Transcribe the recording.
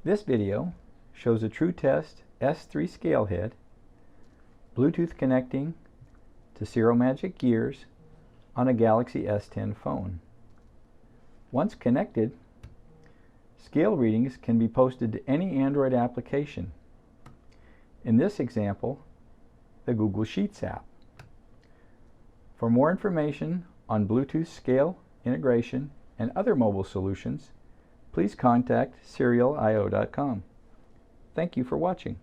This video shows a TRU-TEST S3 scale head, Bluetooth connecting to Zero Magic Gears on a Galaxy S10 phone. Once connected, scale readings can be posted to any Android application. In this example, the Google Sheets app. For more information on Bluetooth scale integration and other mobile solutions, please contact serialio.com. Thank you for watching.